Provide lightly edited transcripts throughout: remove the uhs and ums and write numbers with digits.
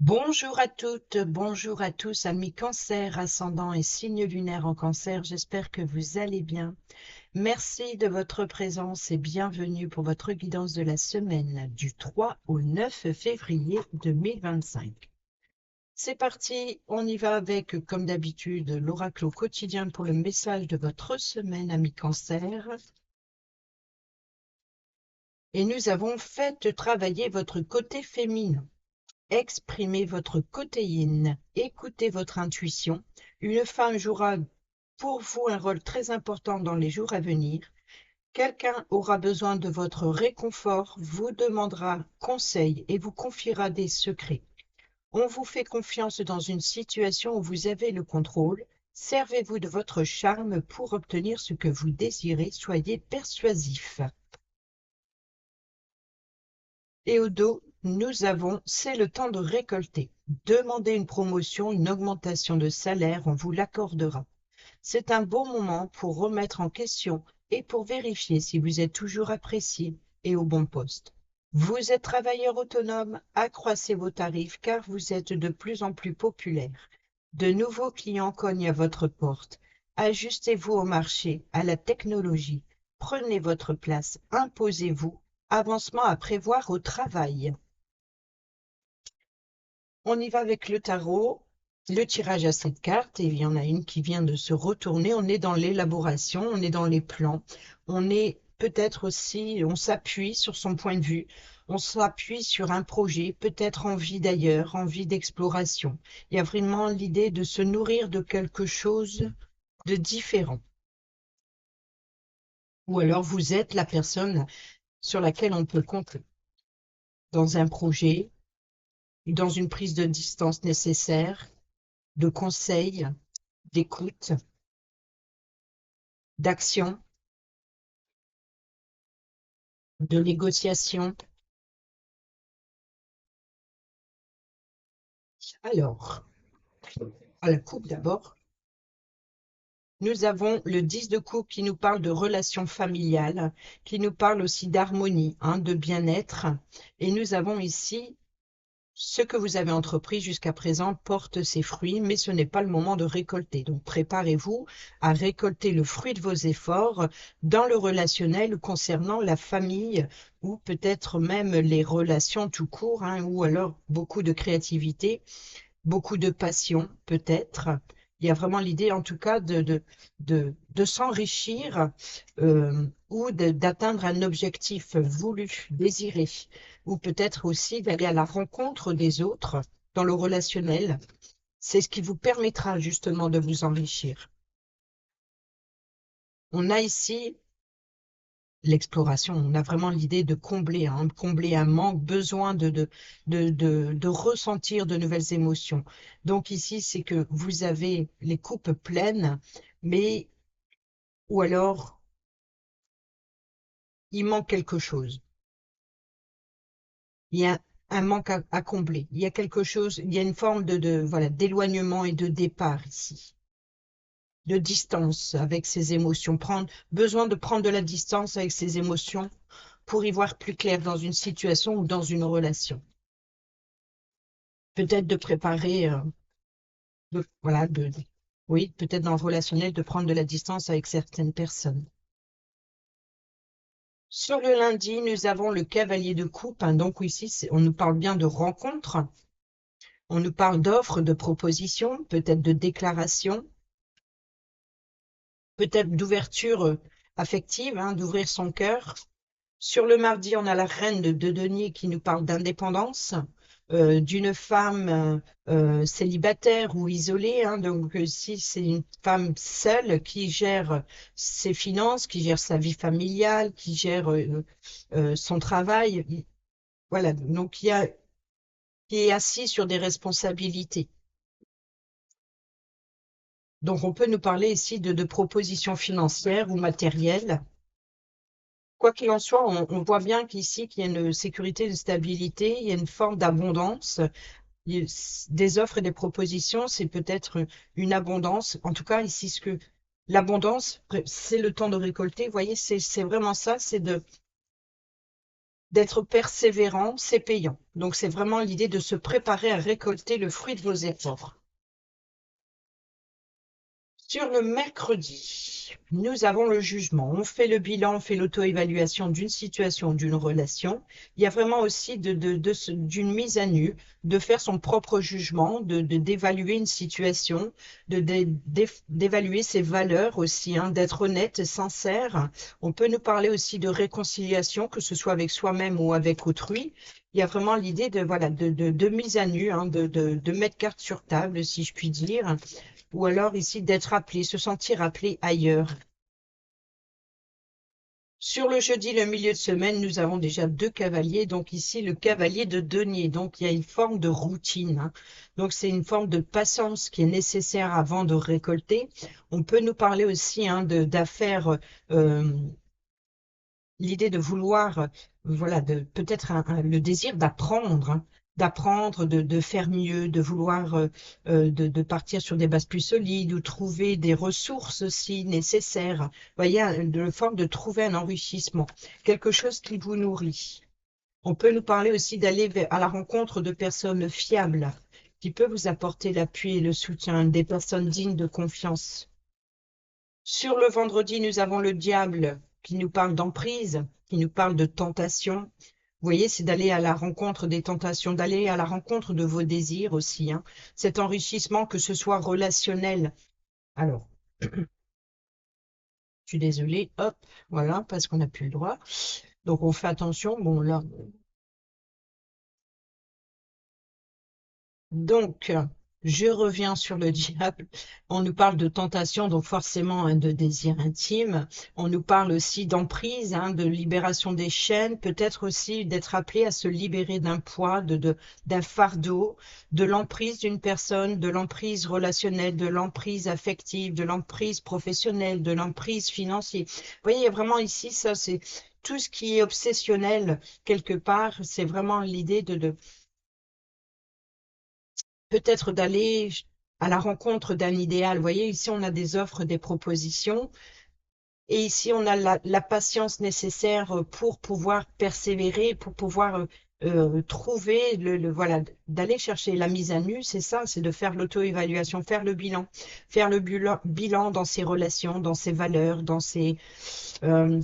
Bonjour à toutes, bonjour à tous, amis Cancer, ascendant et signe lunaire en Cancer. J'espère que vous allez bien. Merci de votre présence et bienvenue pour votre guidance de la semaine du 3 au 9 février 2025. C'est parti, on y va avec, comme d'habitude, l'oracle au quotidien pour le message de votre semaine, amis Cancer. Et nous avons fait travailler votre côté féminin. Exprimez votre côté yin, écoutez votre intuition. Une femme jouera pour vous un rôle très important dans les jours à venir. Quelqu'un aura besoin de votre réconfort, vous demandera conseil et vous confiera des secrets. On vous fait confiance dans une situation où vous avez le contrôle. Servez-vous de votre charme pour obtenir ce que vous désirez. Soyez persuasif. Et au dos, nous avons, c'est le temps de récolter. Demandez une promotion, une augmentation de salaire, on vous l'accordera. C'est un bon moment pour remettre en question et pour vérifier si vous êtes toujours apprécié et au bon poste. Vous êtes travailleur autonome, accroissez vos tarifs car vous êtes de plus en plus populaire. De nouveaux clients cognent à votre porte. Ajustez-vous au marché, à la technologie. Prenez votre place, imposez-vous. Avancement à prévoir au travail. On y va avec le tarot. Le tirage à 7 cartes, et il y en a une qui vient de se retourner. On est dans l'élaboration, on est dans les plans. On est peut-être aussi, on s'appuie sur son point de vue. On s'appuie sur un projet, peut-être envie d'ailleurs, envie d'exploration. Il y a vraiment l'idée de se nourrir de quelque chose de différent. Ou alors vous êtes la personne sur laquelle on peut compter dans un projet, dans une prise de distance nécessaire, de conseils, d'écoute, d'action, de négociation. Alors, à la coupe d'abord, nous avons le 10 de coupe qui nous parle de relations familiales, qui nous parle aussi d'harmonie, de bien-être. Et nous avons ici ce que vous avez entrepris jusqu'à présent porte ses fruits, mais ce n'est pas le moment de récolter. Donc préparez-vous à récolter le fruit de vos efforts dans le relationnel concernant la famille ou peut-être même les relations tout court, ou alors beaucoup de créativité, beaucoup de passion peut-être. Il y a vraiment l'idée en tout cas de s'enrichir ou d'atteindre un objectif voulu, désiré, ou peut-être aussi d'aller à la rencontre des autres dans le relationnel. C'est ce qui vous permettra justement de vous enrichir. On a ici l'exploration, on a vraiment l'idée de combler, combler un manque, besoin de ressentir de nouvelles émotions. Donc ici, c'est que vous avez les coupes pleines, mais ou alors il manque quelque chose. Il y a un manque à combler. Il y a quelque chose, il y a une forme voilà, d'éloignement et de départ ici, de distance avec ses émotions. Besoin de prendre de la distance avec ses émotions pour y voir plus clair dans une situation ou dans une relation. Peut-être de préparer, voilà, oui, peut-être dans le relationnel, de prendre de la distance avec certaines personnes. Sur le lundi, nous avons le cavalier de coupe. Donc ici, on nous parle bien de rencontres. On nous parle d'offres, de propositions, peut-être de déclarations, peut-être d'ouverture affective, d'ouvrir son cœur. Sur le mardi, on a la reine de denier qui nous parle d'indépendance, d'une femme célibataire ou isolée. Donc, si c'est une femme seule qui gère ses finances, qui gère sa vie familiale, qui gère son travail, voilà. Donc, qui est assis sur des responsabilités. Donc, on peut nous parler ici de propositions financières ou matérielles. Quoi qu'il en soit, on voit bien qu'ici, qu'il y a une sécurité, une stabilité, il y a une forme d'abondance. Des offres et des propositions, c'est peut-être une abondance. En tout cas, ici, l'abondance, c'est le temps de récolter. Vous voyez, c'est vraiment ça, c'est D'être persévérant, c'est payant. Donc, c'est vraiment l'idée de se préparer à récolter le fruit de vos efforts. Sur le mercredi, nous avons le jugement. On fait le bilan, on fait l'auto-évaluation d'une situation, d'une relation. Il y a vraiment aussi d'une mise à nu, de faire son propre jugement, d'évaluer une situation, d'évaluer ses valeurs aussi, hein, d'être honnête, sincère. On peut nous parler aussi de réconciliation, que ce soit avec soi-même ou avec autrui. Il y a vraiment l'idée de, voilà, de mise à nu, hein, de mettre carte sur table, si je puis dire, ou alors ici d'être appelé, se sentir appelé ailleurs. Sur le jeudi, le milieu de semaine, nous avons déjà deux cavaliers. Donc ici, le cavalier de denier. Donc il y a une forme de routine, hein. Donc c'est une forme de patience qui est nécessaire avant de récolter. On peut nous parler aussi, hein, d'affaires, l'idée de vouloir, voilà, peut-être le désir d'apprendre, hein, d'apprendre, de faire mieux, de vouloir de partir sur des bases plus solides ou trouver des ressources aussi nécessaires. Vous voyez, de forme de trouver un enrichissement, quelque chose qui vous nourrit. On peut nous parler aussi d'aller à la rencontre de personnes fiables qui peuvent vous apporter l'appui et le soutien, des personnes dignes de confiance. Sur le vendredi, nous avons le diable qui nous parle d'emprise, qui nous parle de tentation. Vous voyez, c'est d'aller à la rencontre des tentations, d'aller à la rencontre de vos désirs aussi, hein. Cet enrichissement, que ce soit relationnel. Alors, je suis désolée, hop, voilà, parce qu'on n'a plus le droit. Donc, on fait attention. Bon, là. Donc, je reviens sur le diable. On nous parle de tentation, donc forcément, hein, de désir intime. On nous parle aussi d'emprise, hein, de libération des chaînes, peut-être aussi d'être appelé à se libérer d'un poids, d'un fardeau, de l'emprise d'une personne, de l'emprise relationnelle, de l'emprise affective, de l'emprise professionnelle, de l'emprise financière. Vous voyez, il y a vraiment ici, ça, c'est tout ce qui est obsessionnel quelque part. C'est vraiment l'idée de peut-être d'aller à la rencontre d'un idéal. Vous voyez, ici, on a des offres, des propositions, et ici, on a la patience nécessaire pour pouvoir persévérer, pour pouvoir trouver, voilà, d'aller chercher la mise à nu, c'est ça, c'est de faire l'auto-évaluation, faire le bilan dans ses relations, dans ses valeurs, dans ses,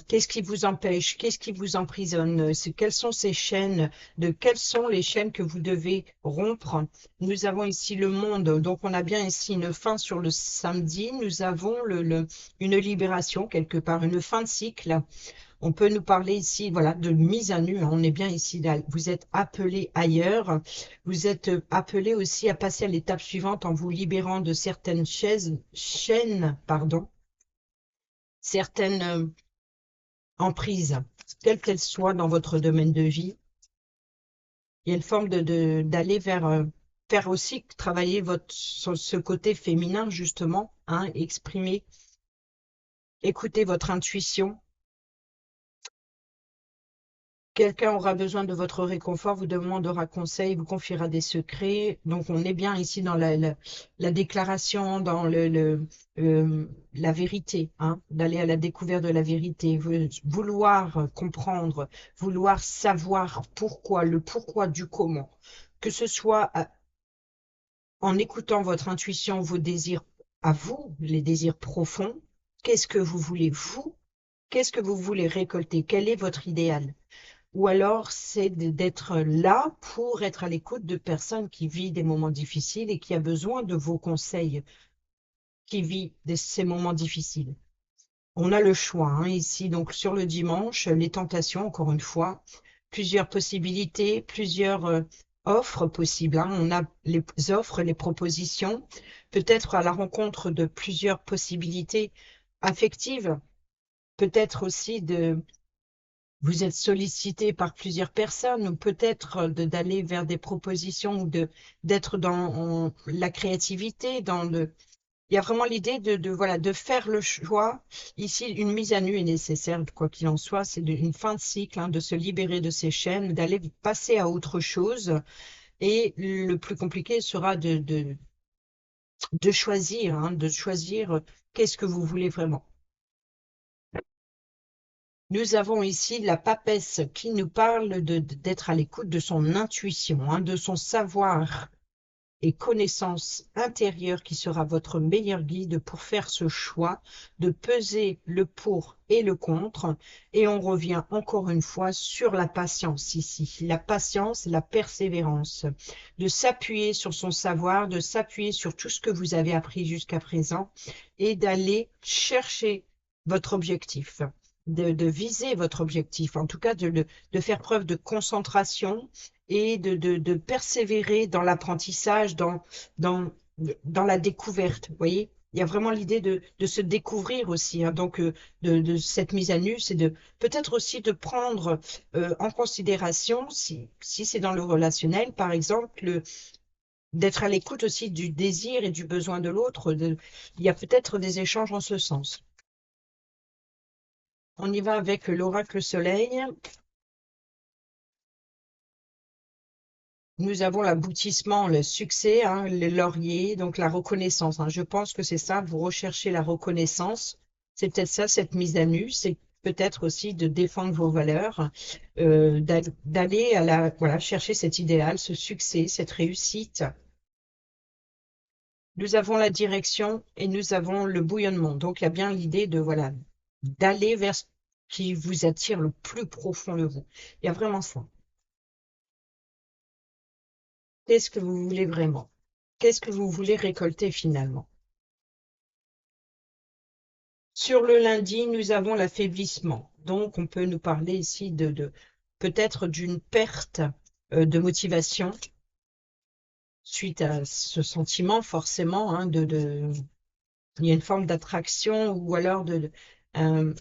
qu'est-ce qui vous empêche? Qu'est-ce qui vous emprisonne? Quelles sont ces chaînes? Quelles sont les chaînes que vous devez rompre? Nous avons ici le monde, donc on a bien ici une fin sur le samedi. Nous avons une libération quelque part, une fin de cycle. On peut nous parler ici, voilà, de mise à nu, hein. On est bien ici, là. Vous êtes appelé ailleurs. Vous êtes appelé aussi à passer à l'étape suivante en vous libérant de certaines chaînes, pardon, certaines emprise, quelle qu'elle soit dans votre domaine de vie. Il y a une forme d'aller vers faire aussi travailler ce côté féminin justement, hein, exprimer, écouter votre intuition. Quelqu'un aura besoin de votre réconfort, vous demandera conseil, vous confiera des secrets. Donc, on est bien ici dans la déclaration, dans la vérité, hein, d'aller à la découverte de la vérité, vouloir comprendre, vouloir savoir pourquoi, le pourquoi du comment. Que ce soit en écoutant votre intuition, vos désirs à vous, les désirs profonds. Qu'est-ce que vous voulez, vous? Qu'est-ce que vous voulez récolter? Quel est votre idéal? Ou alors, c'est d'être là pour être à l'écoute de personnes qui vivent des moments difficiles et qui a besoin de vos conseils, qui vit ces moments difficiles. On a le choix, hein, ici, donc sur le dimanche, les tentations, encore une fois, plusieurs possibilités, plusieurs offres possibles, hein. On a les offres, les propositions, peut-être à la rencontre de plusieurs possibilités affectives, peut-être aussi vous êtes sollicité par plusieurs personnes ou peut-être d'aller vers des propositions ou d'être dans la créativité, il y a vraiment l'idée voilà, de faire le choix. Ici, une mise à nu est nécessaire, quoi qu'il en soit. C'est une fin de cycle, hein, de se libérer de ces chaînes, d'aller passer à autre chose. Et le plus compliqué sera de choisir, hein, de choisir qu'est-ce que vous voulez vraiment. Nous avons ici la papesse qui nous parle d'être à l'écoute de son intuition, hein, de son savoir et connaissance intérieure qui sera votre meilleur guide pour faire ce choix, de peser le pour et le contre. Et on revient encore une fois sur la patience ici, la patience, la persévérance, de s'appuyer sur son savoir, de s'appuyer sur tout ce que vous avez appris jusqu'à présent et d'aller chercher votre objectif. De viser votre objectif, en tout cas de faire preuve de concentration et de persévérer dans l'apprentissage, dans, dans la découverte. Vous voyez, il y a vraiment l'idée de se découvrir aussi. Hein. Donc, de cette mise à nu, c'est de peut-être aussi de prendre en considération, si c'est dans le relationnel, par exemple, d'être à l'écoute aussi du désir et du besoin de l'autre. Il y a peut-être des échanges en ce sens. On y va avec l'oracle soleil. Nous avons l'aboutissement, le succès, hein, le laurier, donc la reconnaissance. Hein. Je pense que c'est ça, vous recherchez la reconnaissance. C'est peut-être ça, cette mise à nu. C'est peut-être aussi de défendre vos valeurs, d'aller à voilà, chercher cet idéal, ce succès, cette réussite. Nous avons la direction et nous avons le bouillonnement. Donc, il y a bien l'idée de, voilà, d'aller vers ce qui vous attire le plus profond de vous. Il y a vraiment ça. Qu'est-ce que vous voulez vraiment? Qu'est-ce que vous voulez récolter finalement? Sur le lundi, nous avons l'affaiblissement. Donc, on peut nous parler ici de peut-être d'une perte de motivation suite à ce sentiment, forcément, hein, il y a une forme d'attraction ou alors un,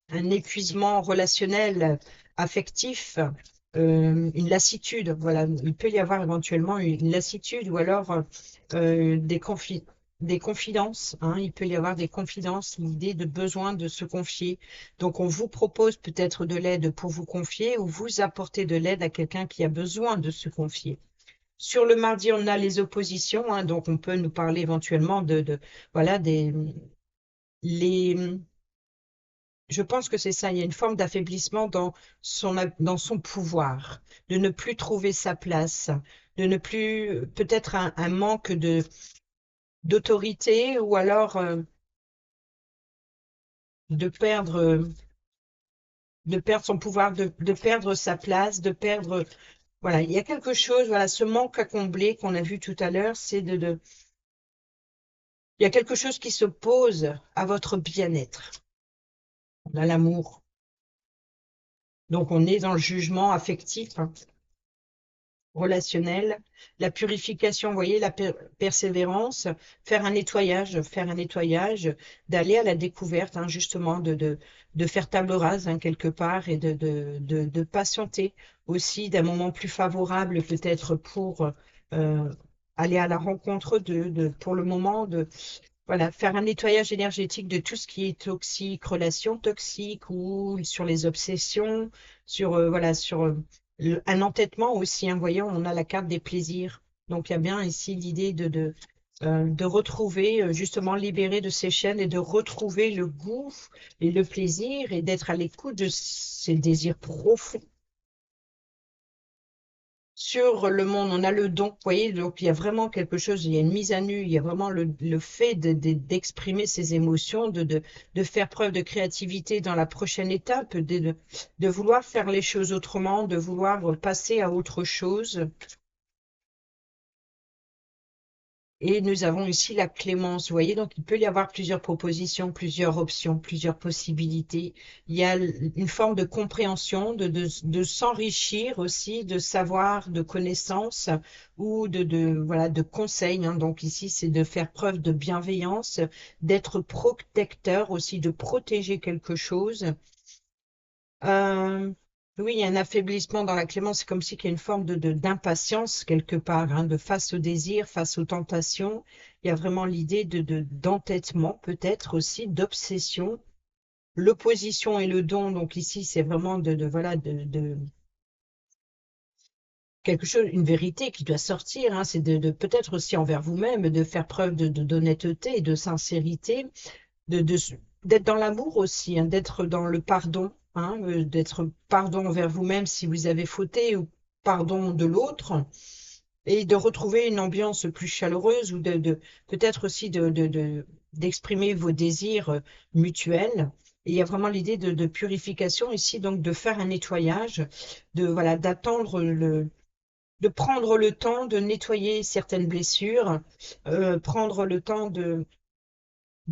un épuisement relationnel, affectif, une lassitude. Voilà, il peut y avoir éventuellement une lassitude ou alors des confidences. Hein, il peut y avoir des confidences, l'idée de besoin de se confier. Donc, on vous propose peut-être de l'aide pour vous confier ou vous apporter de l'aide à quelqu'un qui a besoin de se confier. Sur le mardi, on a les oppositions, hein, donc on peut nous parler éventuellement voilà, les, je pense que c'est ça, il y a une forme d'affaiblissement dans son pouvoir, de ne plus trouver sa place, de ne plus, peut-être un manque d'autorité ou alors de perdre, de perdre son pouvoir, de perdre sa place, de perdre, voilà, il y a quelque chose, voilà, ce manque à combler qu'on a vu tout à l'heure, c'est il y a quelque chose qui s'oppose à votre bien-être. On a l'amour. Donc, on est dans le jugement affectif, hein, relationnel, la purification, vous voyez, la persévérance, faire un nettoyage, d'aller à la découverte, hein, justement, de faire table rase, hein, quelque part, et de patienter aussi d'un moment plus favorable, peut-être pour aller à la rencontre pour le moment, voilà, faire un nettoyage énergétique de tout ce qui est toxique, relations toxiques ou sur les obsessions, voilà, sur un entêtement aussi. Hein, voyons, on a la carte des plaisirs. Donc, il y a bien ici l'idée de retrouver, justement, libérer de ces chaînes et de retrouver le goût et le plaisir et d'être à l'écoute de ces désirs profonds. Sur le monde, on a le don, vous voyez, donc il y a vraiment quelque chose, il y a une mise à nu, il y a vraiment le fait d'exprimer ses émotions, de faire preuve de créativité dans la prochaine étape, de vouloir faire les choses autrement, de vouloir passer à autre chose. Et nous avons ici la clémence, vous voyez, donc il peut y avoir plusieurs propositions, plusieurs options, plusieurs possibilités. Il y a une forme de compréhension, de s'enrichir aussi, de savoir, de connaissances ou voilà, de conseils. Hein. Donc ici, c'est de faire preuve de bienveillance, d'être protecteur aussi, de protéger quelque chose. Euh, oui, il y a un affaiblissement dans la clémence, c'est comme si il y a une forme d'impatience quelque part, hein, de face au désir, face aux tentations. Il y a vraiment l'idée d'entêtement, peut-être aussi, d'obsession. L'opposition et le don, donc ici, c'est vraiment voilà, quelque chose, une vérité qui doit sortir, hein, c'est peut-être aussi envers vous-même, de faire preuve d'honnêteté et de sincérité, de, de, d'être dans l'amour aussi, hein, d'être dans le pardon. hein, d'être pardon envers vous-même si vous avez fauté ou pardon de l'autre, et de retrouver une ambiance plus chaleureuse ou peut-être aussi d'exprimer vos désirs mutuels. Et il y a vraiment l'idée de purification ici, donc de faire un nettoyage, voilà, de prendre le temps de nettoyer certaines blessures, prendre le temps de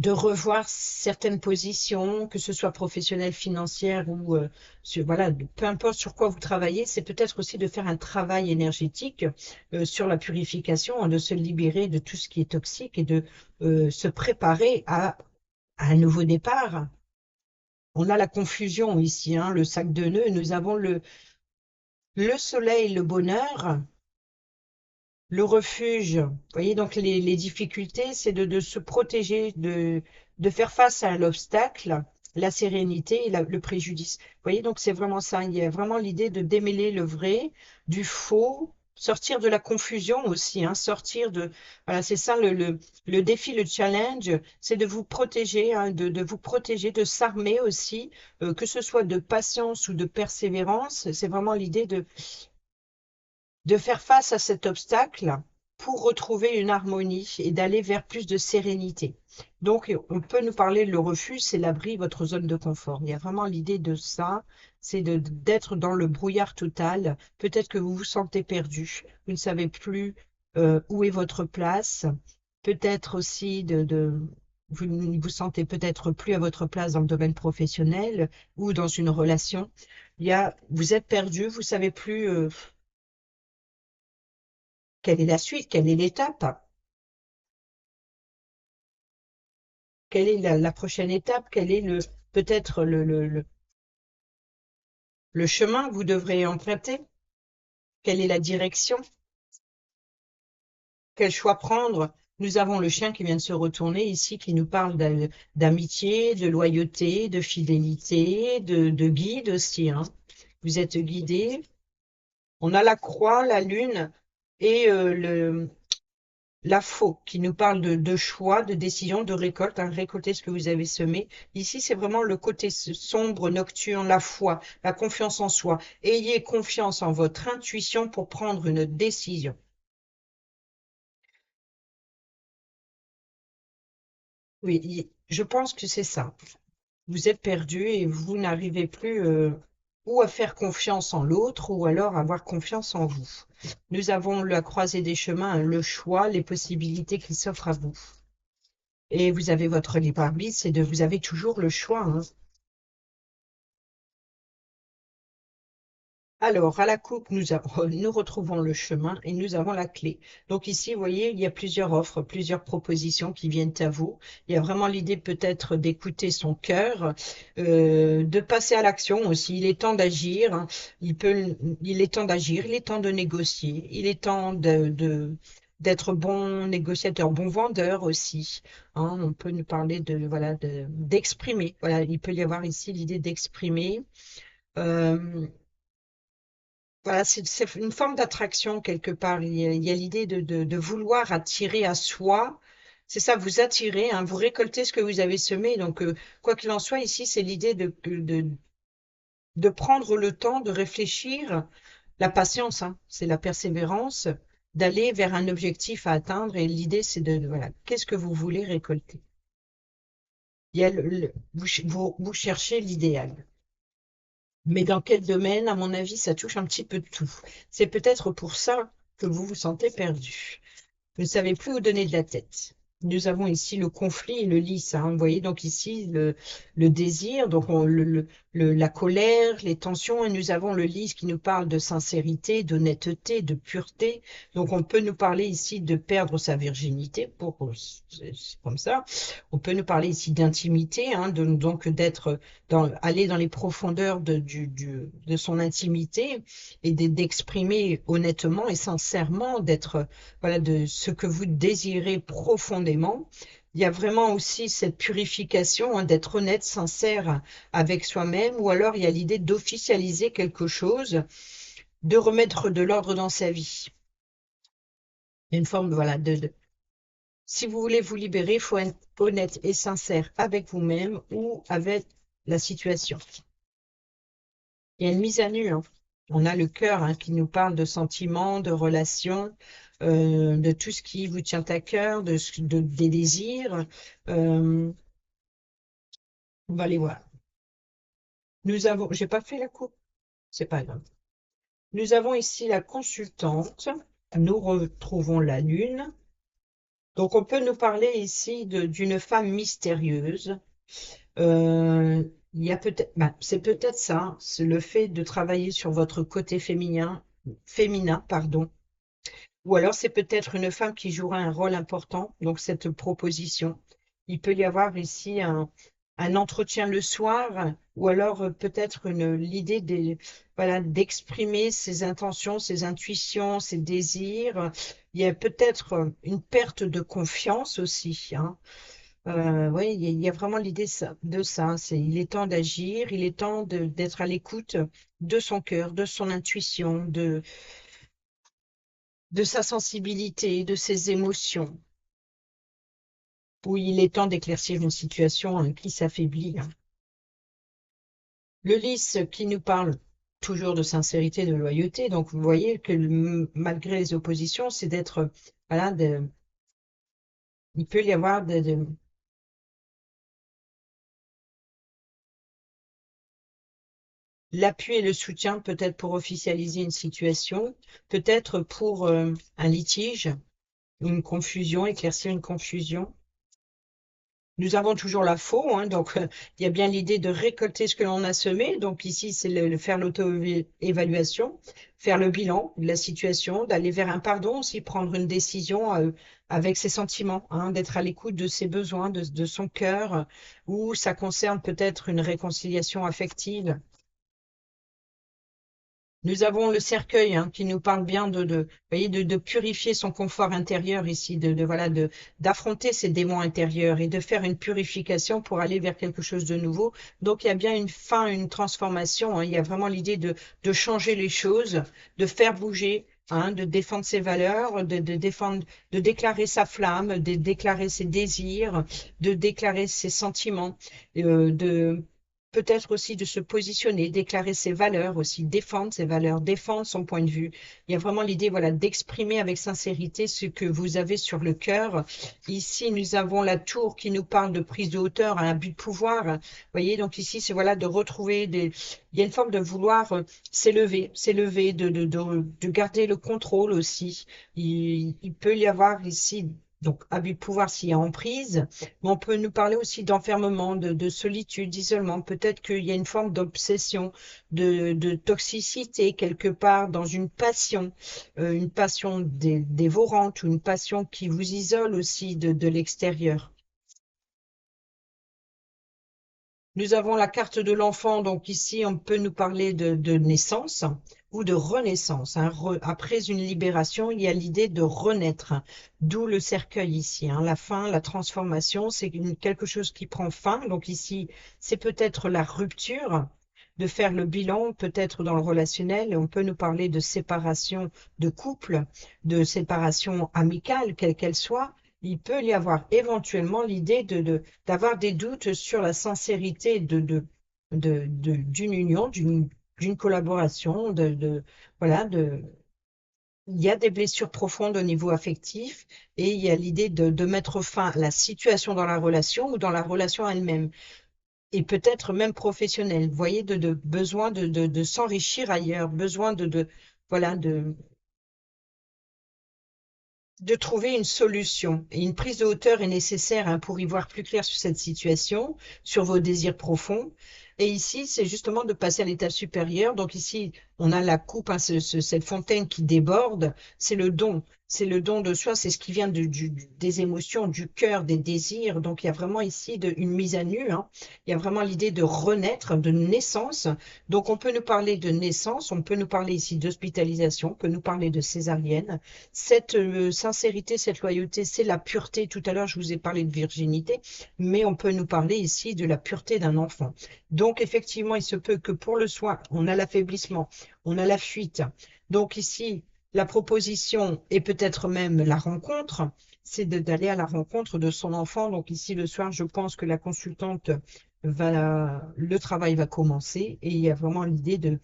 revoir certaines positions, que ce soit professionnelle, financière ou voilà, peu importe sur quoi vous travaillez, c'est peut-être aussi de faire un travail énergétique sur la purification, hein, de se libérer de tout ce qui est toxique et de se préparer à un nouveau départ. On a la confusion ici, hein, le sac de nœuds, nous avons le soleil, le bonheur, le refuge. Vous voyez, donc les difficultés, c'est de se protéger, de faire face à l'obstacle, la sérénité et le préjudice. Vous voyez, donc c'est vraiment ça. Il y a vraiment l'idée de démêler le vrai du faux, sortir de la confusion aussi, hein, sortir de... Voilà, c'est ça le défi, le challenge, c'est de vous protéger, hein, de vous protéger, de s'armer aussi, que ce soit de patience ou de persévérance. C'est vraiment l'idée de faire face à cet obstacle pour retrouver une harmonie et d'aller vers plus de sérénité. Donc, on peut nous parler, le refuge, c'est l'abri, votre zone de confort. Il y a vraiment l'idée de ça, c'est d'être dans le brouillard total. Peut-être que vous vous sentez perdu, vous ne savez plus où est votre place. Peut-être aussi vous ne vous sentez peut-être plus à votre place dans le domaine professionnel ou dans une relation. Vous êtes perdu, vous savez plus quelle est la suite? Quelle est l'étape? Quelle est la prochaine étape? Quel est peut-être le chemin que vous devrez emprunter? Quelle est la direction? Quel choix prendre? Nous avons le chien qui vient de se retourner ici, qui nous parle d'amitié, de loyauté, de fidélité, de guide aussi, hein. Vous êtes guidé. On a la croix, la lune et la faux, qui nous parle de choix, de décision, de récolte, hein, récolter ce que vous avez semé. Ici, c'est vraiment le côté sombre, nocturne, la foi, la confiance en soi. Ayez confiance en votre intuition pour prendre une décision. Oui, je pense que c'est ça. Vous êtes perdu et vous n'arrivez plus ou à faire confiance en l'autre ou alors avoir confiance en vous. Nous avons la croisée des chemins, hein, le choix, les possibilités qui s'offrent à vous. Et vous avez votre libre arbitre, vous avez toujours le choix, hein. Alors, à la coupe, nous retrouvons le chemin et nous avons la clé. Donc ici, vous voyez, il y a plusieurs offres, plusieurs propositions qui viennent à vous. Il y a vraiment l'idée peut-être d'écouter son cœur, de passer à l'action aussi. Il est temps d'agir, hein. Il est temps d'agir, il est temps de négocier, il est temps d'être bon négociateur, bon vendeur aussi, hein. On peut nous parler voilà, d'exprimer. Voilà, il peut y avoir ici l'idée d'exprimer. Euh, voilà, c'est une forme d'attraction quelque part. Il y a l'idée de vouloir attirer à soi. C'est ça, vous attirez, hein, vous récoltez ce que vous avez semé. Donc, quoi qu'il en soit, ici, c'est l'idée de prendre le temps de réfléchir, la patience, hein, c'est la persévérance, d'aller vers un objectif à atteindre. Et l'idée, c'est voilà, qu'est-ce que vous voulez récolter? Il y a vous cherchez l'idéal. Mais dans quel domaine, à mon avis, ça touche un petit peu de tout. C'est peut-être pour ça que vous vous sentez perdu. Vous ne savez plus où donner de la tête. Nous avons ici le conflit et le lys, hein. Vous voyez donc ici le désir, donc la colère, les tensions, et nous avons le lys qui nous parle de sincérité, d'honnêteté, de pureté. Donc on peut nous parler ici de perdre sa virginité, c'est comme ça. On peut nous parler ici d'intimité, hein, donc aller dans les profondeurs de son intimité et d'exprimer honnêtement et sincèrement, d'être voilà, de ce que vous désirez profondément. Il y a vraiment aussi cette purification, hein, d'être honnête, sincère avec soi-même, ou alors il y a l'idée d'officialiser quelque chose, de remettre de l'ordre dans sa vie. Une forme, voilà, si vous voulez vous libérer, il faut être honnête et sincère avec vous-même ou avec la situation. Il y a une mise à nu, hein. On a le cœur, hein, qui nous parle de sentiments, de relations, de tout ce qui vous tient à cœur, des désirs. Euh, on va aller voir. J'ai pas fait la coupe, c'est pas grave. Nous avons ici la consultante. Nous retrouvons la lune. Donc, on peut nous parler ici d'une femme mystérieuse. Euh, il y a peut-être, c'est peut-être ça, hein, c'est le fait de travailler sur votre côté féminin, pardon. Ou alors c'est peut-être une femme qui jouera un rôle important dans cette proposition. Il peut y avoir ici un entretien le soir, ou alors peut-être l'idée voilà, d'exprimer ses intentions, ses intuitions, ses désirs. Il y a peut-être une perte de confiance aussi, hein. Oui, il y a vraiment l'idée de ça. Il est temps d'agir, il est temps d'être à l'écoute de son cœur, de son intuition, de sa sensibilité, de ses émotions. Oui, il est temps d'éclaircir une situation, hein, qui s'affaiblit, hein. Le lys qui nous parle toujours de sincérité, de loyauté. Donc, vous voyez que malgré les oppositions, c'est d'être, voilà, il peut y avoir l'appui et le soutien, peut-être pour officialiser une situation, peut-être pour un litige, une confusion, éclaircir une confusion. Nous avons toujours la faux, hein, donc il y a bien l'idée de récolter ce que l'on a semé. Donc ici, c'est faire l'auto-évaluation, faire le bilan de la situation, d'aller vers un pardon aussi, prendre une décision avec ses sentiments, hein, d'être à l'écoute de ses besoins, de son cœur, ou ça concerne peut-être une réconciliation affective. Nous avons le cercueil, hein, qui nous parle bien vous voyez, de purifier son confort intérieur ici, voilà, d'affronter ses démons intérieurs et de faire une purification pour aller vers quelque chose de nouveau. Donc il y a bien une fin, une transformation, hein. Il y a vraiment l'idée de changer les choses, de faire bouger, hein, de défendre ses valeurs, de défendre, de déclarer sa flamme, de déclarer ses désirs, de déclarer ses sentiments, de peut-être aussi de se positionner, déclarer ses valeurs aussi, défendre ses valeurs, défendre son point de vue. Il y a vraiment l'idée, voilà, d'exprimer avec sincérité ce que vous avez sur le cœur. Ici, nous avons la tour qui nous parle de prise de hauteur, un abus de pouvoir. Vous voyez, donc ici, c'est voilà de retrouver il y a une forme de vouloir s'élever, de garder le contrôle aussi. Il peut y avoir ici donc, abus de pouvoir s'il y a emprise, mais on peut nous parler aussi d'enfermement, de solitude, d'isolement. Peut-être qu'il y a une forme d'obsession, de toxicité quelque part dans une passion dévorante ou une passion qui vous isole aussi de l'extérieur. Nous avons la carte de l'enfant, donc ici on peut nous parler de naissance ou de renaissance, hein. Après une libération, il y a l'idée de renaître, d'où le cercueil ici, hein. La fin, la transformation, c'est quelque chose qui prend fin. Donc ici, c'est peut-être la rupture, de faire le bilan, peut-être dans le relationnel. On peut nous parler de séparation de couple, de séparation amicale, quelle qu'elle soit. Il peut y avoir éventuellement l'idée d'avoir des doutes sur la sincérité d'une union, d'une collaboration, voilà, il y a des blessures profondes au niveau affectif et il y a l'idée de mettre fin à la situation dans la relation ou dans la relation elle-même et peut-être même professionnelle. Vous voyez, de besoin de s'enrichir ailleurs, besoin voilà, de trouver une solution. Et une prise de hauteur est nécessaire, hein, pour y voir plus clair sur cette situation, sur vos désirs profonds. Et ici, c'est justement de passer à l'étape supérieure. Donc ici, on a la coupe, hein, cette fontaine qui déborde. C'est le don. C'est le don de soi. C'est ce qui vient des émotions, du cœur, des désirs. Donc il y a vraiment ici une mise à nu, hein. Il y a vraiment l'idée de renaître, de naissance. Donc on peut nous parler de naissance, on peut nous parler ici d'hospitalisation, on peut nous parler de césarienne. Cette sincérité, cette loyauté, c'est la pureté. Tout à l'heure, je vous ai parlé de virginité, mais on peut nous parler ici de la pureté d'un enfant. Donc, effectivement, il se peut que pour le soin, on a l'affaiblissement, on a la fuite. Donc ici, la proposition et peut-être même la rencontre, c'est d'aller à la rencontre de son enfant. Donc ici, le soir, je pense que la consultante le travail va commencer et il y a vraiment l'idée de,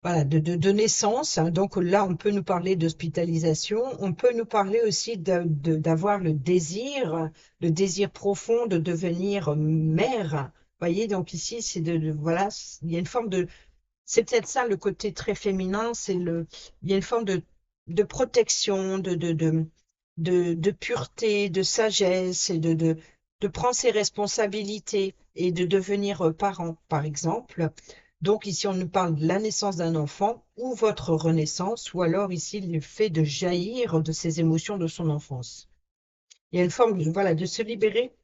voilà, de naissance, hein. Donc là, on peut nous parler d'hospitalisation, on peut nous parler aussi d'avoir le désir profond de devenir mère. Voyez, donc ici, c'est voilà, il y a une forme de, c'est peut-être ça le côté très féminin, il y a une forme de protection, de pureté, de sagesse et de prendre ses responsabilités et de devenir parent, par exemple. Donc ici, on nous parle de la naissance d'un enfant ou votre renaissance, ou alors ici, le fait de jaillir de ses émotions de son enfance. Il y a une forme, voilà, de se libérer,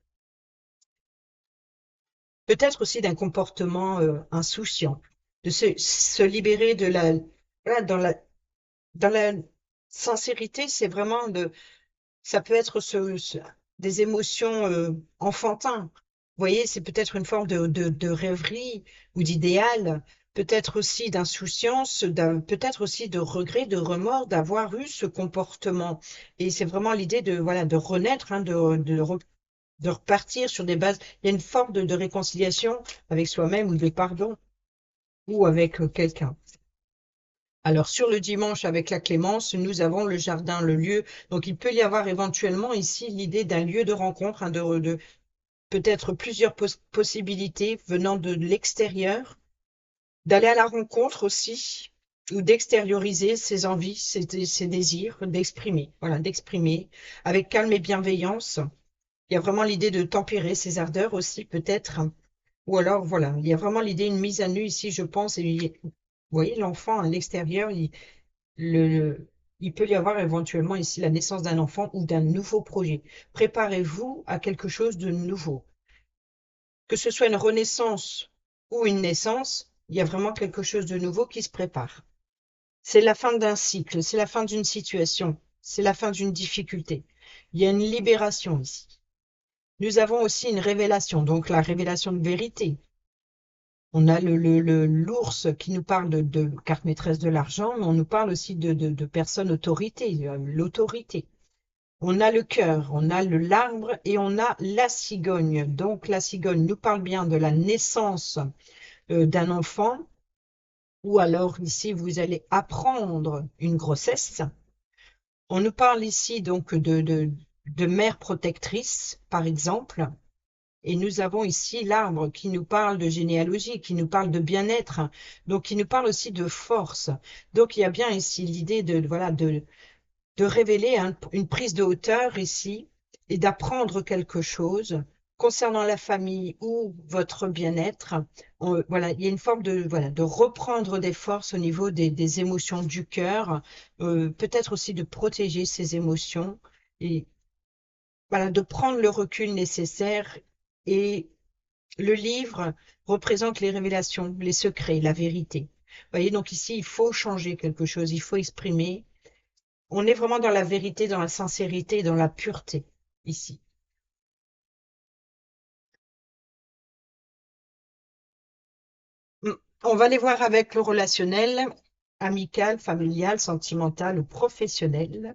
peut-être aussi d'un comportement insouciant, de se libérer de voilà, dans la sincérité, c'est vraiment ça peut être des émotions enfantins. Vous voyez, c'est peut-être une forme de rêverie ou d'idéal, peut-être aussi d'insouciance, peut-être aussi de regret, de remords d'avoir eu ce comportement. Et c'est vraiment l'idée de, voilà, de renaître, hein, de repartir sur des bases. Il y a une forme de réconciliation avec soi-même ou de pardon ou avec quelqu'un. Alors, sur le dimanche, avec la Clémence, nous avons le jardin, le lieu. Donc, il peut y avoir éventuellement ici l'idée d'un lieu de rencontre, hein, de peut-être plusieurs possibilités venant de l'extérieur, d'aller à la rencontre aussi, ou d'extérioriser ses envies, ses désirs, d'exprimer, voilà, d'exprimer avec calme et bienveillance. Il y a vraiment l'idée de tempérer ses ardeurs aussi, peut-être. Ou alors, voilà, il y a vraiment l'idée d'une mise à nu ici, je pense. Et vous voyez, l'enfant à l'extérieur, le- il peut y avoir éventuellement ici la naissance d'un enfant ou d'un nouveau projet. Préparez-vous à quelque chose de nouveau. Que ce soit une renaissance ou une naissance, il y a vraiment quelque chose de nouveau qui se prépare. C'est la fin d'un cycle, c'est la fin d'une situation, c'est la fin d'une difficulté. Il y a une libération ici. Nous avons aussi une révélation, donc la révélation de vérité. On a l'ours qui nous parle de carte maîtresse de l'argent, mais on nous parle aussi de personnes autorité, l'autorité. On a le cœur, on a l'arbre et on a la cigogne. Donc la cigogne nous parle bien de la naissance d'un enfant, ou alors ici vous allez apprendre une grossesse. On nous parle ici donc de mère protectrice, par exemple. Et nous avons ici l'arbre qui nous parle de généalogie, qui nous parle de bien-être, donc qui nous parle aussi de force. Donc il y a bien ici l'idée voilà, de révéler une prise de hauteur ici et d'apprendre quelque chose concernant la famille ou votre bien-être. Voilà, il y a une forme de, voilà, de reprendre des forces au niveau des émotions du cœur, peut-être aussi de protéger ces émotions et voilà, de prendre le recul nécessaire. Et le livre représente les révélations, les secrets, la vérité. Vous voyez, donc ici, il faut changer quelque chose, il faut exprimer. On est vraiment dans la vérité, dans la sincérité, dans la pureté, ici. Mm. On va les voir avec le relationnel, amical, familial, sentimental ou professionnel.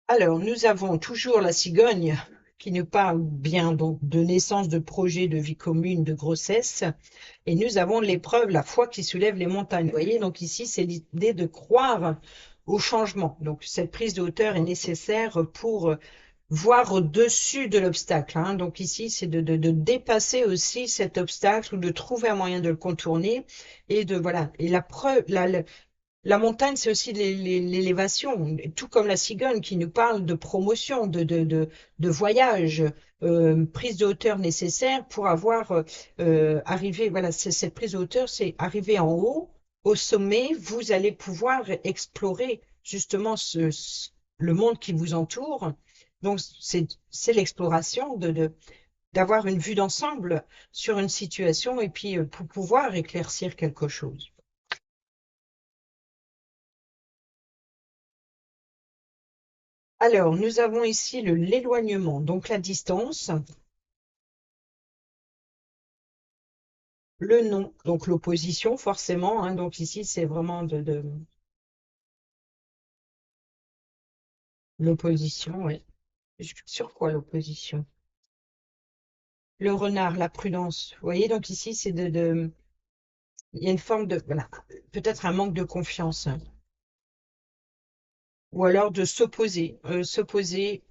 Alors, nous avons toujours la cigogne qui nous parle bien donc de naissance, de projet, de vie commune, de grossesse. Et nous avons l'épreuve, la foi qui soulève les montagnes. Vous voyez, donc ici, c'est l'idée de croire au changement. Donc, cette prise de hauteur est nécessaire pour voir au-dessus de l'obstacle, hein. Donc ici, c'est de dépasser aussi cet obstacle ou de trouver un moyen de le contourner et de voilà. Et la preuve, la montagne, c'est aussi l'élévation, tout comme la cigogne qui nous parle de promotion, de voyage, prise de hauteur nécessaire pour avoir arrivé. Voilà, cette prise de hauteur, c'est arriver en haut, au sommet, vous allez pouvoir explorer justement le monde qui vous entoure. Donc, c'est l'exploration d'avoir une vue d'ensemble sur une situation et puis pour pouvoir éclaircir quelque chose. Alors, nous avons ici l'éloignement, donc la distance. le non, donc l'opposition forcément, hein, donc ici c'est vraiment de l'opposition, oui. Sur quoi l'opposition? Le renard, la prudence. Vous voyez, donc ici c'est il y a une forme de, voilà, peut-être un manque de confiance, hein. Ou alors de s'opposer, s'opposer.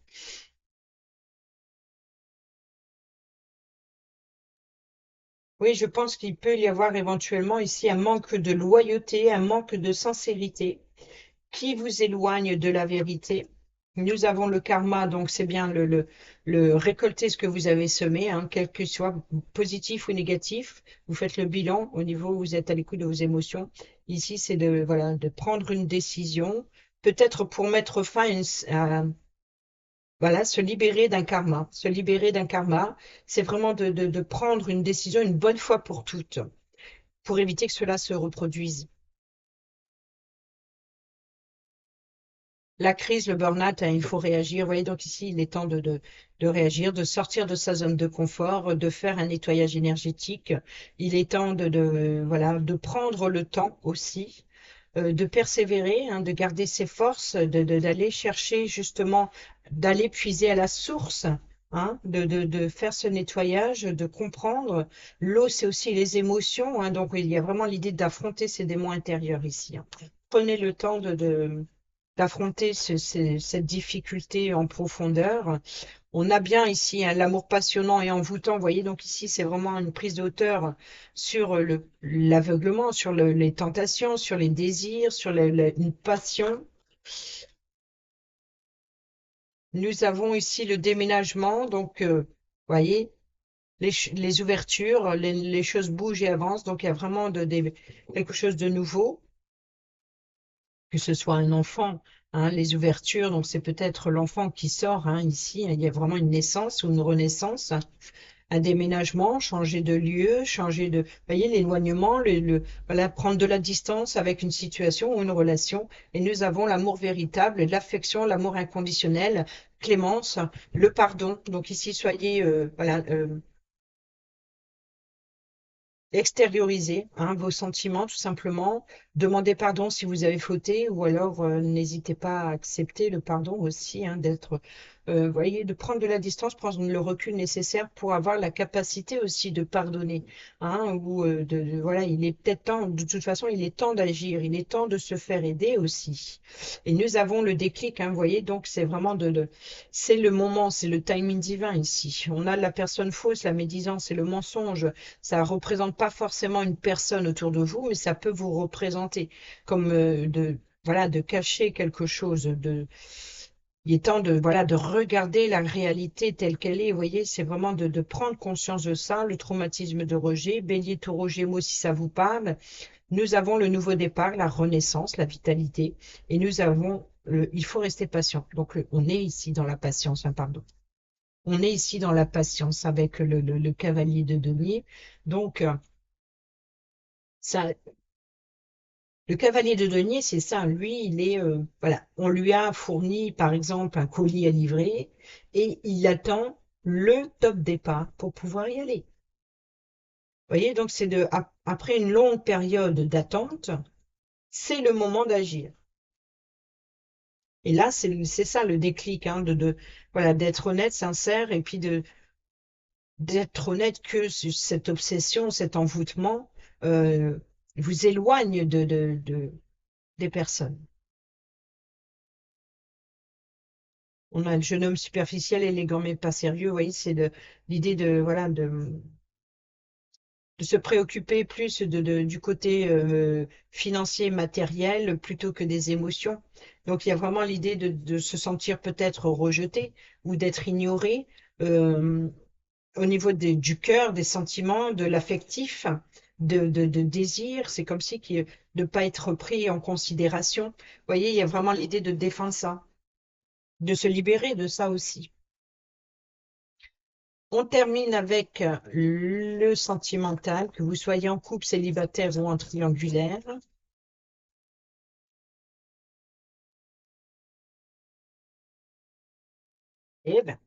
Oui, je pense qu'il peut y avoir éventuellement ici un manque de loyauté, un manque de sincérité qui vous éloigne de la vérité. Nous avons le karma, donc c'est bien le récolter ce que vous avez semé, hein, quel que soit positif ou négatif. Vous faites le bilan au niveau où vous êtes à l'écoute de vos émotions. Ici, c'est de, voilà, de prendre une décision, peut-être pour mettre fin à, voilà, se libérer d'un karma. Se libérer d'un karma, c'est vraiment de prendre une décision une bonne fois pour toutes, pour éviter que cela se reproduise. La crise, le burn-out, hein, il faut réagir. Vous voyez, donc ici, il est temps de réagir, de sortir de sa zone de confort, de faire un nettoyage énergétique. Il est temps voilà, de prendre le temps aussi, de persévérer, hein, de garder ses forces, d'aller chercher justement, d'aller puiser à la source, hein, de faire ce nettoyage, de comprendre. L'eau, c'est aussi les émotions, hein, donc il y a vraiment l'idée d'affronter ces démons intérieurs ici, hein. Prenez le temps d'affronter cette difficulté en profondeur. On a bien ici hein, l'amour passionnant et envoûtant. Vous voyez, donc ici, c'est vraiment une prise de hauteur sur l'aveuglement, sur les tentations, sur les désirs, sur une passion. Nous avons ici le déménagement. Donc, vous voyez, les ouvertures, les choses bougent et avancent. Donc, il y a vraiment quelque chose de nouveau. Que ce soit un enfant, hein, les ouvertures, donc c'est peut-être l'enfant qui sort hein, ici, il y a vraiment une naissance ou une renaissance, un déménagement, changer de lieu, changer de, vous voyez, l'éloignement, voilà, prendre de la distance avec une situation ou une relation. Et nous avons l'amour véritable, l'affection, l'amour inconditionnel, clémence, le pardon. Donc ici, soyez, voilà, extériorisez hein, vos sentiments tout simplement, demandez pardon si vous avez fauté ou alors n'hésitez pas à accepter le pardon aussi, hein, d'être, voyez, de prendre de la distance, prendre le recul nécessaire pour avoir la capacité aussi de pardonner, hein, ou voilà, il est peut-être temps, de toute façon, il est temps d'agir, il est temps de se faire aider aussi. Et nous avons le déclic, hein, vous voyez, donc c'est vraiment c'est le moment, c'est le timing divin ici. On a la personne fausse, la médisance et le mensonge ça ne représente pas forcément une personne autour de vous, mais ça peut vous représenter comme voilà, de cacher quelque chose. Il est temps voilà, de regarder la réalité telle qu'elle est. Vous voyez, c'est vraiment de prendre conscience de ça, le traumatisme de rejet, Bélier, Taureau, Gémeaux, si ça vous parle. Nous avons le nouveau départ, la renaissance, la vitalité, et nous avons il faut rester patient. Donc, on est ici dans la patience, hein, pardon. On est ici dans la patience avec le cavalier de denier. Donc, ça, le cavalier de denier, c'est ça. Lui, il est, voilà, on lui a fourni, par exemple, un colis à livrer et il attend le top départ pour pouvoir y aller. Vous voyez, donc après une longue période d'attente, c'est le moment d'agir. Et là, c'est ça le déclic, hein, voilà, d'être honnête, sincère et puis d'être honnête que cette obsession, cet envoûtement euh, vous éloigne des personnes. On a le jeune homme superficiel, élégant mais pas sérieux. Vous voyez, c'est l'idée voilà, de se préoccuper plus du côté financier, matériel, plutôt que des émotions. Donc, il y a vraiment l'idée de se sentir peut-être rejeté ou d'être ignoré. Euh, Au niveau du cœur, des sentiments, de l'affectif, de désir, c'est comme si de ne pas être pris en considération. Vous voyez, il y a vraiment l'idée de défendre ça, de se libérer de ça aussi. On termine avec le sentimental, que vous soyez en couple, célibataire ou en triangulaire. Eh ben,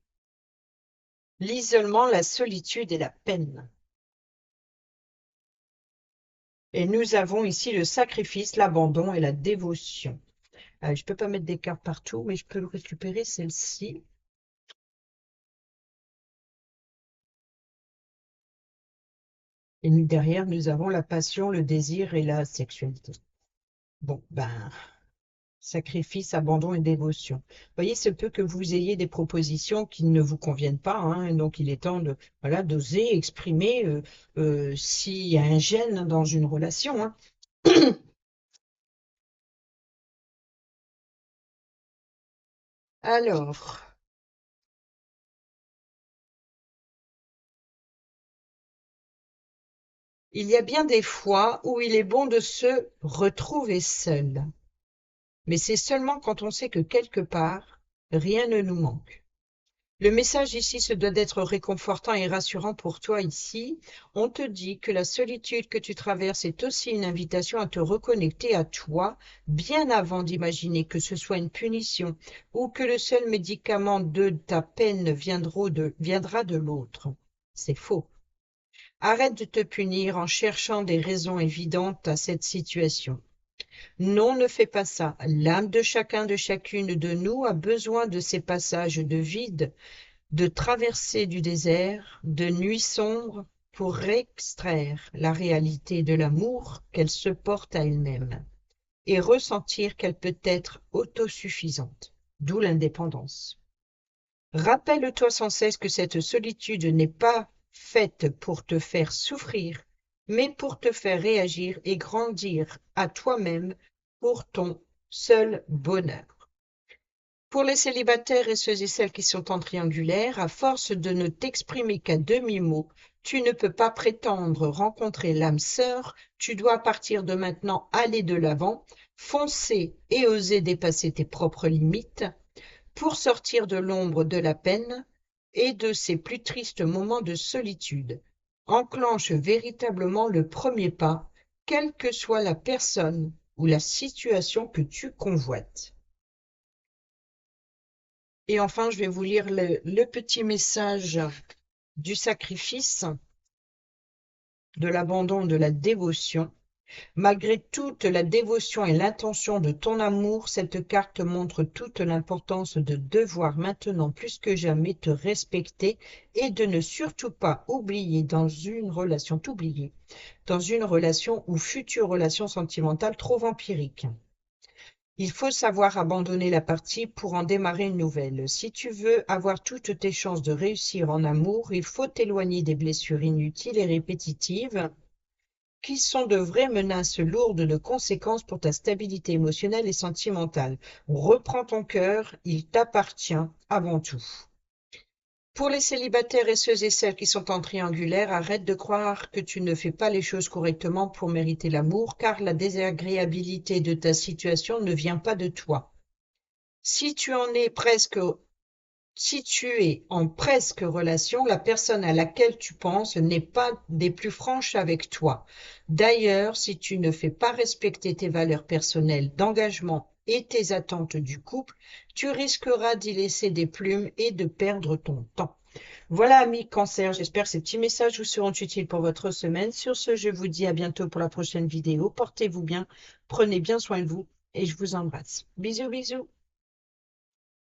l'isolement, la solitude et la peine. Et nous avons ici le sacrifice, l'abandon et la dévotion. Je ne peux pas mettre des cartes partout, mais je peux le récupérer, celle-ci. Et derrière, nous avons la passion, le désir et la sexualité. Bon, ben, sacrifice, abandon et dévotion. Vous voyez, c'est peu que vous ayez des propositions qui ne vous conviennent pas, hein, donc il est temps de, voilà, d'oser exprimer s'il y a un gêne dans une relation, hein. Alors, il y a bien des fois où il est bon de se retrouver seul, mais c'est seulement quand on sait que quelque part, rien ne nous manque. Le message ici se doit d'être réconfortant et rassurant pour toi ici. On te dit que la solitude que tu traverses est aussi une invitation à te reconnecter à toi, bien avant d'imaginer que ce soit une punition ou que le seul médicament de ta peine viendra de l'autre. C'est faux. Arrête de te punir en cherchant des raisons évidentes à cette situation. Non, ne fais pas ça. L'âme de chacun, de chacune de nous a besoin de ces passages de vide, de traversée du désert, de nuits sombres, pour extraire la réalité de l'amour qu'elle se porte à elle-même et ressentir qu'elle peut être autosuffisante, d'où l'indépendance. Rappelle-toi sans cesse que cette solitude n'est pas faite pour te faire souffrir, mais pour te faire réagir et grandir à toi-même pour ton seul bonheur. Pour les célibataires et ceux et celles qui sont en triangulaire, à force de ne t'exprimer qu'à demi-mot, tu ne peux pas prétendre rencontrer l'âme sœur, tu dois à partir de maintenant aller de l'avant, foncer et oser dépasser tes propres limites pour sortir de l'ombre de la peine et de ces plus tristes moments de solitude. Enclenche véritablement le premier pas, quelle que soit la personne ou la situation que tu convoites. Et enfin, je vais vous lire le petit message du sacrifice, de l'abandon, de la dévotion. Malgré toute la dévotion et l'intention de ton amour, cette carte montre toute l'importance de devoir maintenant plus que jamais te respecter et de ne surtout pas t'oublier dans une relation ou future relation sentimentale trop vampirique. Il faut savoir abandonner la partie pour en démarrer une nouvelle. Si tu veux avoir toutes tes chances de réussir en amour, il faut t'éloigner des blessures inutiles et répétitives qui sont de vraies menaces lourdes de conséquences pour ta stabilité émotionnelle et sentimentale. Reprends ton cœur, il t'appartient avant tout. Pour les célibataires et ceux et celles qui sont en triangulaire, arrête de croire que tu ne fais pas les choses correctement pour mériter l'amour, car la désagréabilité de ta situation ne vient pas de toi. Si tu es en presque relation, la personne à laquelle tu penses n'est pas des plus franches avec toi. D'ailleurs, si tu ne fais pas respecter tes valeurs personnelles d'engagement et tes attentes du couple, tu risqueras d'y laisser des plumes et de perdre ton temps. Voilà, amis Cancer, j'espère que ces petits messages vous seront utiles pour votre semaine. Sur ce, je vous dis à bientôt pour la prochaine vidéo. Portez-vous bien, prenez bien soin de vous et je vous embrasse. Bisous, bisous.